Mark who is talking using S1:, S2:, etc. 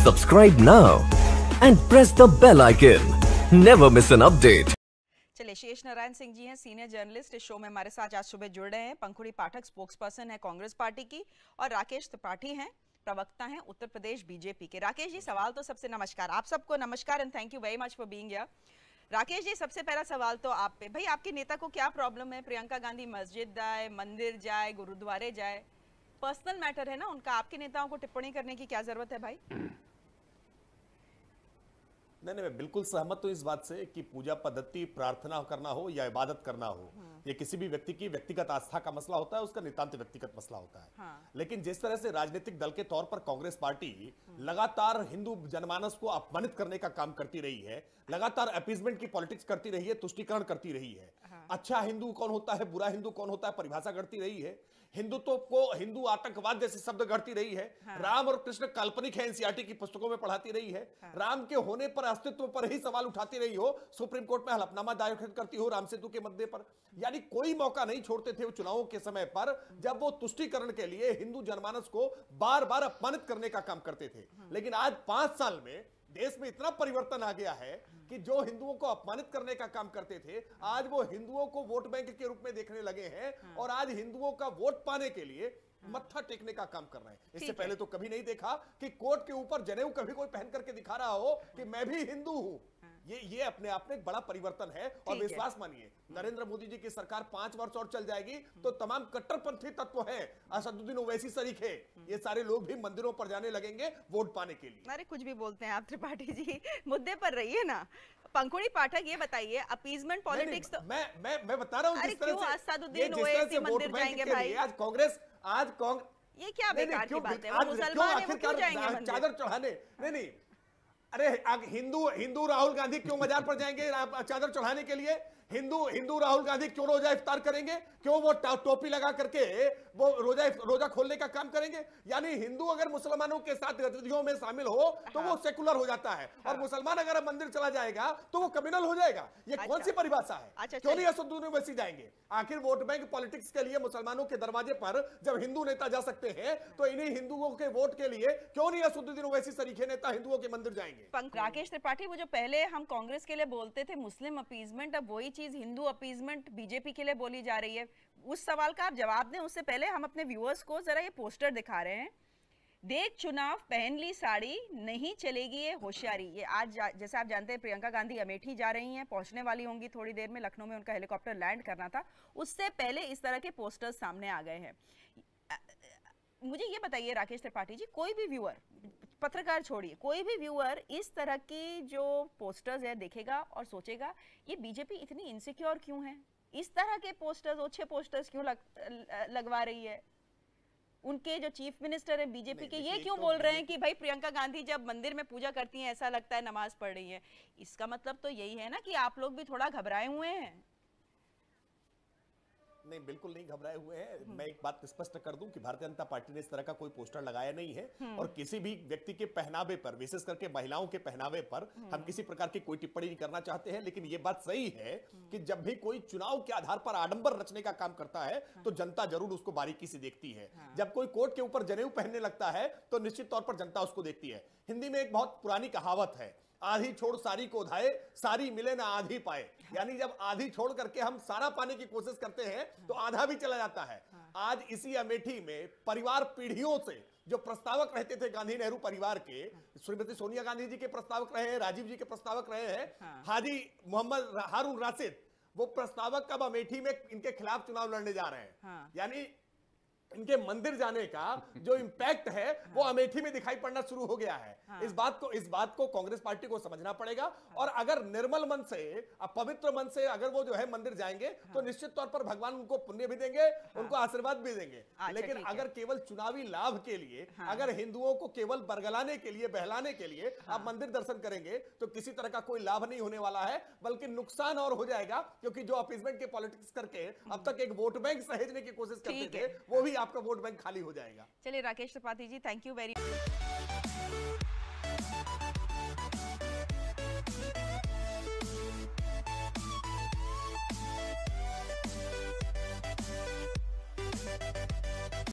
S1: Subscribe now and press the bell icon. Never miss an update.
S2: चलिए, शेष नारायण सिंह जी हैं, senior journalist, इस show में हमारे साथ आज सुबह जुड़ रहे हैं। पंखुड़ी पाठक स्पोक्स पर्सन है कांग्रेस पार्टी की, और राकेश त्रिपाठी हैं, प्रवक्ता हैं उत्तर प्रदेश बीजेपी के। राकेश जी, सवाल तो सबसे नमस्कार, आप सबको नमस्कार and thank you very much for being here. Rakesh ji, सबसे पहला सवाल तो आप पे, भाई आपके नेता को क्या प्रॉब्लम है? प्रियंका गांधी मस्जिद जाए, मंदिर जाए, गुरुद्वारे जाए, पर्सनल मैटर है ना उनका, आपके नेताओं को टिप्पणी करने की क्या जरूरत है भाई?
S3: नहीं, मैं बिल्कुल सहमत हूं इस बात से कि पूजा पद्धति, प्रार्थना करना हो या इबादत करना हो, ये किसी भी व्यक्ति की व्यक्तिगत आस्था का मसला होता है, उसका नितांत व्यक्तिगत मसला होता है।
S2: हाँ।
S3: लेकिन जिस तरह से राजनीतिक दल के तौर पर कांग्रेस पार्टी लगातार हिंदू जनमानस को अपमानित करने का काम करती रही है, लगातार अपीजमेंट की पॉलिटिक्स करती रही है, तुष्टीकरण करती रही है, अच्छा हिंदू कौन होता है, बुरा हिंदू कौन होता है, परिभाषा करती रही है, हिंदुत्व को हिंदू आतंकवाद जैसे शब्द गढ़ती रही है, राम और कृष्ण काल्पनिक है एनसीईआरटी की पुस्तकों में पढ़ाती रही है, राम के होने पर, अस्तित्व पर ही सवाल उठाती रही हो, सुप्रीम कोर्ट में हलफनामा दायर करती हो राम सेतु के मुद्दे पर। यानी कोई मौका नहीं छोड़ते थे वो चुनावों के समय पर जब वो तुष्टीकरण के लिए हिंदू जनमानस को बार बार अपमानित करने का काम करते थे। लेकिन आज 5 साल में देश में इतना परिवर्तन आ गया है कि जो हिंदुओं को अपमानित करने का काम करते थे, आज वो हिंदुओं को वोट बैंक के रूप में देखने लगे हैं, और आज हिंदुओं का वोट पाने के लिए मत्था टेकने का काम कर रहे हैं। इससे पहले तो कभी नहीं देखा कि कोर्ट के ऊपर जनेऊ कभी कोई पहन करके दिखा रहा हो कि मैं भी हिंदू हूं। ये अपने आप में एक बड़ा परिवर्तन है, और विश्वास मानिए नरेंद्र मोदी जी की सरकार 5 वर्ष और चल जाएगी तो तमाम कट्टरपंथी तत्व हैं, असदुद्दीन ओवैसी सरीखे, ये सारे लोग भी मंदिरों पर जाने लगेंगे वोट पाने के लिए।
S2: अरे कुछ भी बोलते हैं आप त्रिपाठी जी, मुद्दे पर रहिए ना। पंखुड़ी पाठक, ये बताइए, अपीजमेंट पॉलिटिक्स तो
S3: मैं बता रहा हूं
S2: जिस तरह से असदुद्दीन ओवैसी मंदिर जाएंगे भाई,
S3: आज कांग्रेस
S2: ये क्या बेकार की बात है? वो मुसलमान है, वो क्यों जाएंगे मंदिर?
S3: चादर चढ़ाने? नहीं, अरे हिंदू राहुल गांधी क्यों मजार पर जाएंगे चादर चढ़ाने के लिए? हिंदू राहुल गांधी क्यों रोजा इफ्तार करेंगे? क्यों वो टोपी लगा करके वो रोजा खोलने का काम करेंगे? यानी हिंदू अगर मुसलमानों के साथ गतिविधियों में शामिल हो तो वो सेकुलर हो जाता है, और मुसलमान अगर मंदिर चला जाएगा तो वो कम्युनल हो जाएगा। ये कौन सी परिभाषा है? क्यों नहीं असदुद्दीन ओवैसी जाएंगे? आखिर वोट बैंक पॉलिटिक्स के लिए मुसलमानों के दरवाजे पर जब हिंदू नेता जा सकते हैं, तो इन्हीं हिंदुओं के वोट के लिए क्यों नहीं असदुद्दीन ओवैसी सरीखे नेता हिंदुओं के मंदिर जाएंगे?
S2: राकेश त्रिपाठी, वो जो पहले हम कांग्रेस के लिए बोलते थे मुस्लिम अपीजमेंट, अब वही चीज हिंदू अपीजमेंट बीजेपी के लिए बोली जा रही है। उस सवाल का आप जवाब दें, उससे पहले हम अपने व्यूअर्स को जरा ये पोस्टर दिखा रहे हैं। देख चुनाव, पहन ली साड़ी, नहीं चलेगी ये होशियारी। ये आज जैसे आप जानते हैं प्रियंका गांधी अमेठी जा रही हैं, पहुंचने वाली होंगी थोड़ी देर में, लखनऊ में उनका हेलीकॉप्टर लैंड करना था, उससे पहले इस तरह के पोस्टर्स सामने आ गए हैं। मुझे ये बताइए राकेश त्रिपाठी जी, कोई भी व्यूअर, पत्रकार छोड़िए, कोई भी व्यूअर इस तरह की जो पोस्टर्स है देखेगा और सोचेगा ये बीजेपी इतनी इनसिक्योर क्यों है? इस तरह के पोस्टर्स, अच्छे पोस्टर्स क्यों लगवा रही है? उनके जो चीफ मिनिस्टर है बीजेपी के, ये क्यों बोल रहे हैं कि भाई प्रियंका गांधी जब मंदिर में पूजा करती हैं ऐसा लगता है नमाज पढ़ रही है? इसका मतलब तो यही है ना कि आप लोग भी थोड़ा घबराए हुए हैं।
S3: नहीं, बिल्कुल नहीं घबराए हुए हैं। मैं एक बात स्पष्ट कर दूं कि भारतीय जनता पार्टी ने इस तरह का कोई पोस्टर लगाया नहीं है, और किसी भी व्यक्ति के पहनावे पर, विशेष करके महिलाओं के पहनावे पर हम किसी प्रकार की कोई टिप्पणी नहीं करना चाहते हैं। लेकिन यह बात सही है कि जब भी कोई चुनाव के आधार पर आडंबर रचने का काम करता है तो जनता जरूर उसको बारीकी से देखती है। जब कोई कोर्ट के ऊपर जनेऊ पहनने लगता है तो निश्चित तौर पर जनता उसको देखती है। हिंदी में एक बहुत पुरानी कहावत है, आधी छोड़ सारी को धाए, सारी मिले ना आधी पाए। यानी जब आधी छोड़ करके हम सारा पाने की कोशिश करते हैं तो आधा भी चला जाता है। आज इसी अमेठी में परिवार पीढ़ियों से जो प्रस्तावक रहते थे गांधी नेहरू परिवार के, श्रीमती सोनिया गांधी जी के प्रस्तावक रहे हैं, राजीव जी के प्रस्तावक रहे हैं, हाजी मोहम्मद हारून राशिद, वो प्रस्तावक कब अमेठी में इनके खिलाफ चुनाव लड़ने जा रहे हैं। यानी इनके मंदिर जाने का जो इंपैक्ट है वो अमेठी में दिखाई पड़ना शुरू हो गया है। इस बात को कांग्रेस पार्टी को समझना पड़ेगा, और अगर निर्मल मन से, पवित्र मन से अगर वो जो है मंदिर जाएंगे तो निश्चित तौर पर भगवान उनको पुण्य भी देंगे, उनको आशीर्वाद भी देंगे। लेकिन अगर केवल चुनावी लाभ के लिए, अगर हिंदुओं को केवल बरगलाने के लिए, बहलाने के लिए आप मंदिर दर्शन करेंगे तो किसी तरह का कोई लाभ नहीं होने वाला है, बल्कि नुकसान और हो जाएगा। क्योंकि जो अपीजमेंट के पॉलिटिक्स करके अब तक एक वोट बैंक सहेजने की कोशिश करते थे, वो भी आपका वोट बैंक खाली हो जाएगा।
S2: चलिए Rakesh Tripathi ji, thank you very much.